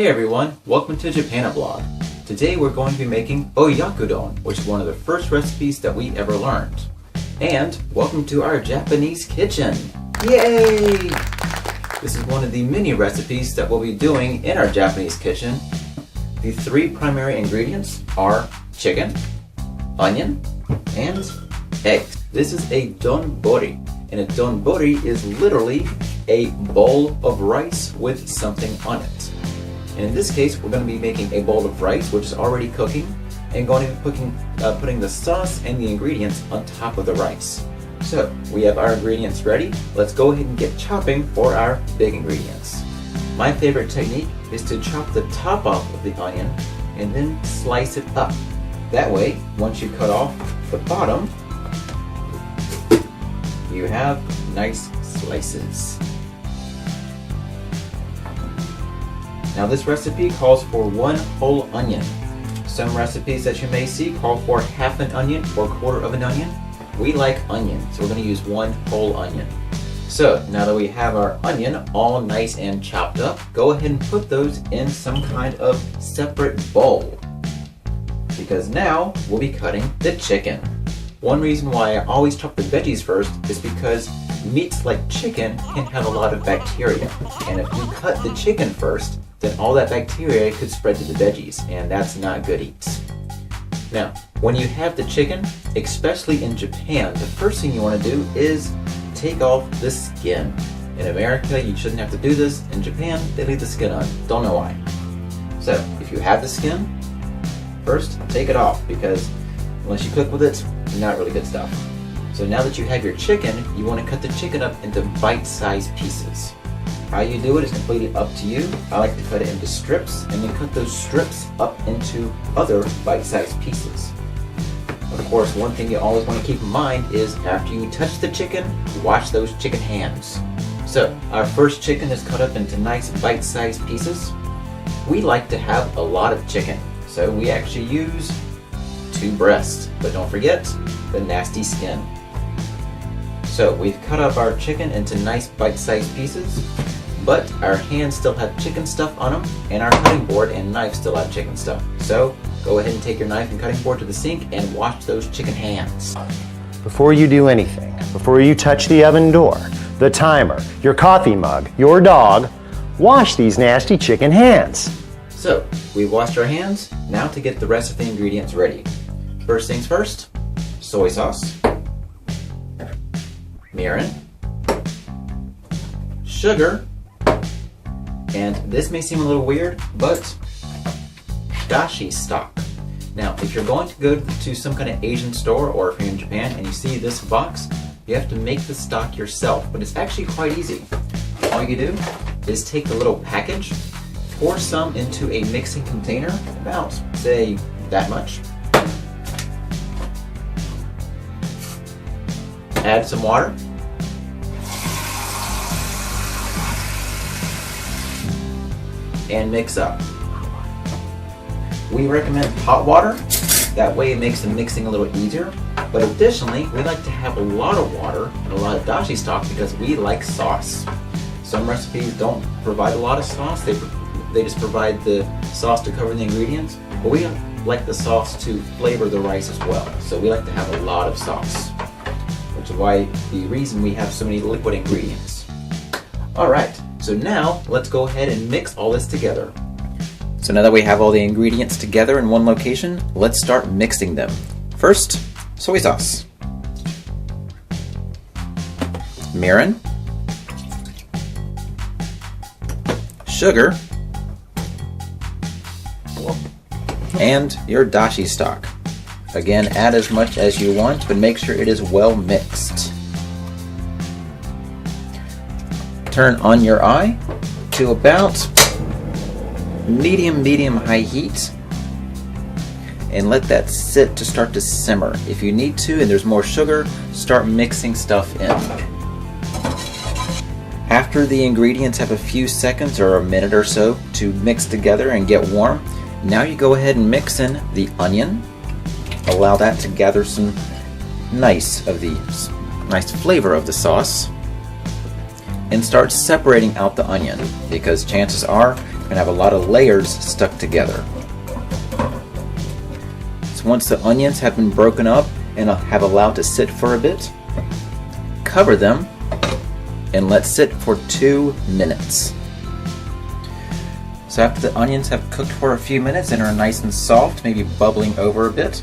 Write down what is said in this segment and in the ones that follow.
Hey everyone, welcome to Japanoblog. Today we're going to be making Oyakodon, which is one of the first recipes that we ever learned. And welcome to our Japanese kitchen! Yay! This is one of the many recipes that we'll be doing in our Japanese kitchen. The three primary ingredients are chicken, onion, and eggs. This is a donbori, and a donbori is literally a bowl of rice with something on it. And in this case, we're going to be making a bowl of rice, which is already cooking, and going to be putting the sauce and the ingredients on top of the rice. So, we have our ingredients ready. Let's go ahead and get chopping for our big ingredients. My favorite technique is to chop the top off of the onion and then slice it up. That way, once you cut off the bottom, you have nice slices. Now this recipe calls for 1 whole onion. Some recipes that you may see call for half an onion or quarter of an onion. We like onion, so we're going to use 1 whole onion. So now that we have our onion all nice and chopped up, go ahead and put those in some kind of separate bowl. Because now we'll be cutting the chicken. One reason why I always chop the veggies first is because meats like chicken can have a lot of bacteria. And if you cut the chicken first, then all that bacteria could spread to the veggies, and that's not good eats. Now, when you have the chicken, especially in Japan, the first thing you want to do is take off the skin. In America, you shouldn't have to do this. In Japan, they leave the skin on. Don't know why. So, if you have the skin, first take it off, because unless you cook with it, not really good stuff. So now that you have your chicken, you want to cut the chicken up into bite-sized pieces. How you do it is completely up to you. I like to cut it into strips and then cut those strips up into other bite-sized pieces. Of course, one thing you always want to keep in mind is after you touch the chicken, wash those chicken hands. So, our first chicken is cut up into nice bite-sized pieces. We like to have a lot of chicken, so we actually use 2 breasts, but don't forget the nasty skin. So we've cut up our chicken into nice bite-sized pieces, but our hands still have chicken stuff on them, and our cutting board and knife still have chicken stuff. So go ahead and take your knife and cutting board to the sink and wash those chicken hands. Before you do anything, before you touch the oven door, the timer, your coffee mug, your dog, wash these nasty chicken hands. So we've washed our hands. Now to get the rest of the ingredients ready. First things first, soy sauce, mirin, sugar, and this may seem a little weird, but dashi stock. Now, if you're going to go to some kind of Asian store, or if you're in Japan and you see this box, you have to make the stock yourself, but it's actually quite easy. All you do is take the little package, pour some into a mixing container, about, say, that much. Add some water. And mix up. We recommend hot water, that way it makes the mixing a little easier. But additionally, we like to have a lot of water and a lot of dashi stock because we like sauce. Some recipes don't provide a lot of sauce, they just provide the sauce to cover the ingredients, but we like the sauce to flavor the rice as well. So we like to have a lot of sauce, which is why the reason we have so many liquid ingredients. Alright. So now, let's go ahead and mix all this together. So now that we have all the ingredients together in one location, let's start mixing them. First, soy sauce, mirin, sugar, and your dashi stock. Again, add as much as you want, but make sure it is well mixed. Turn on your eye to about medium high heat and let that sit to start to simmer. If you need to and there's more sugar, start mixing stuff in. After the ingredients have a few seconds or a minute or so to mix together and get warm, now you go ahead and mix in the onion. Allow that to gather some nice flavor of the sauce. And start separating out the onion, because chances are We're gonna have a lot of layers stuck together. So once the onions have been broken up and have allowed to sit for a bit, cover them and let sit for 2 minutes. So after the onions have cooked for a few minutes and are nice and soft, maybe bubbling over a bit,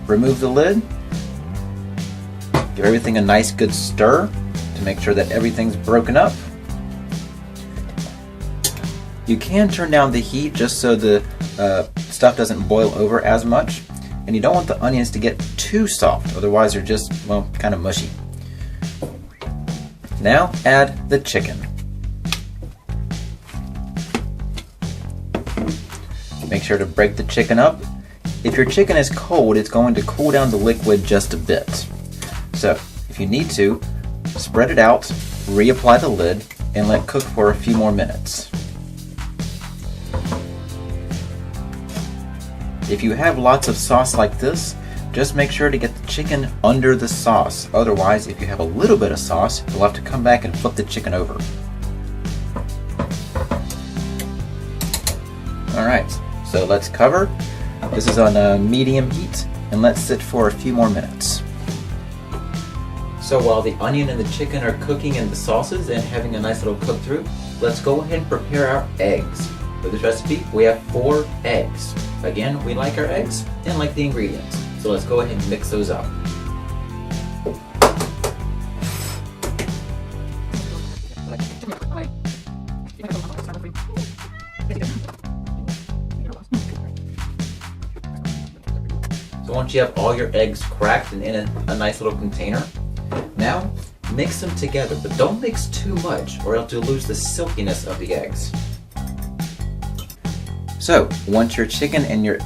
remove the lid, give everything a nice good stir to make sure that everything's broken up. You can turn down the heat just so the stuff doesn't boil over as much, and you don't want the onions to get too soft, otherwise they're just, well, kind of mushy. Now add the chicken. Make sure to break the chicken up. If your chicken is cold, it's going to cool down the liquid just a bit. So if you need to, spread it out, reapply the lid, and let cook for a few more minutes. If you have lots of sauce like this, just make sure to get the chicken under the sauce. Otherwise, if you have a little bit of sauce, you'll have to come back and flip the chicken over. Alright, so let's cover. This is on medium heat, and let's sit for a few more minutes. So while the onion and the chicken are cooking in the sauces and having a nice little cook through, let's go ahead and prepare our eggs. For this recipe, we have 4 eggs. Again, we like our eggs and like the ingredients. So let's go ahead and mix those up. So once you have all your eggs cracked and in a nice little container, now mix them together, but don't mix too much or else you'll lose the silkiness of the eggs. So once your chicken and your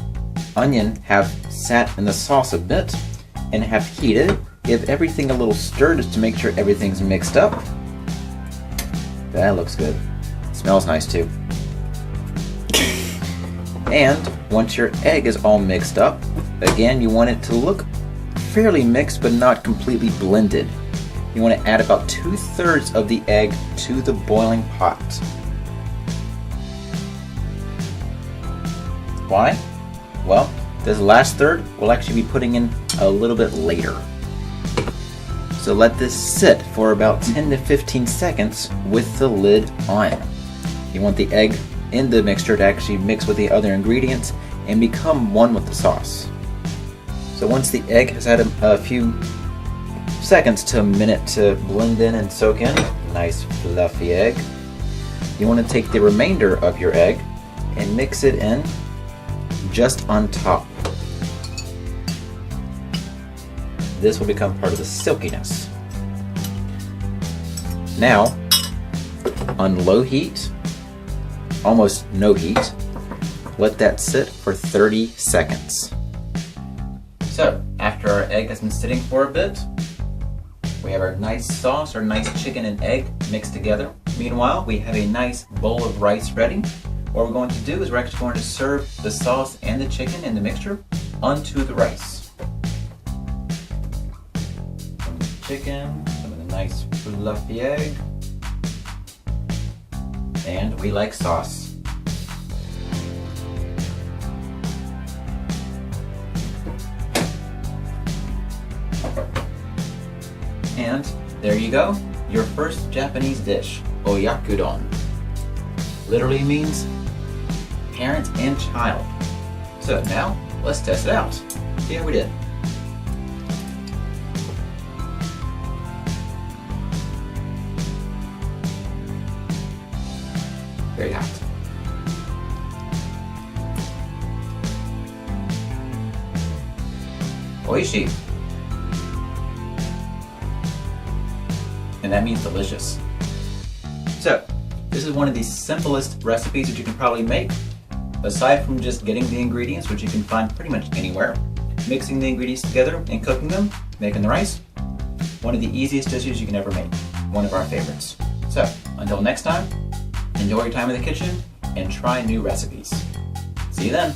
onion have sat in the sauce a bit and have heated, give everything a little stir just to make sure everything's mixed up. That looks good. Smells nice too. And once your egg is all mixed up, again you want it to look fairly mixed but not completely blended. You want to add about 2/3 of the egg to the boiling pot. Why? Well, this last third we'll actually be putting in a little bit later. So let this sit for about 10 to 15 seconds with the lid on. You want the egg in the mixture to actually mix with the other ingredients and become one with the sauce. So once the egg has had a few seconds to a minute to blend in and soak in, nice fluffy egg, you want to take the remainder of your egg and mix it in just on top. This will become part of the silkiness. Now, on low heat, almost no heat, let that sit for 30 seconds. So, after our egg has been sitting for a bit, we have our nice sauce, our nice chicken and egg mixed together. Meanwhile, we have a nice bowl of rice ready. What we're going to do is we're actually going to serve the sauce and the chicken and the mixture onto the rice. Some of the chicken, some of the nice fluffy egg, and we like sauce. And there you go, your first Japanese dish, Oyakodon. Literally means parent and child. So now, let's test it out. See how we did. Very hot. Oishi. And that means delicious. So, this is one of the simplest recipes that you can probably make, aside from just getting the ingredients, which you can find pretty much anywhere, mixing the ingredients together and cooking them, making the rice. One of the easiest dishes you can ever make. One of our favorites. So, until next time, enjoy your time in the kitchen and try new recipes. See you then.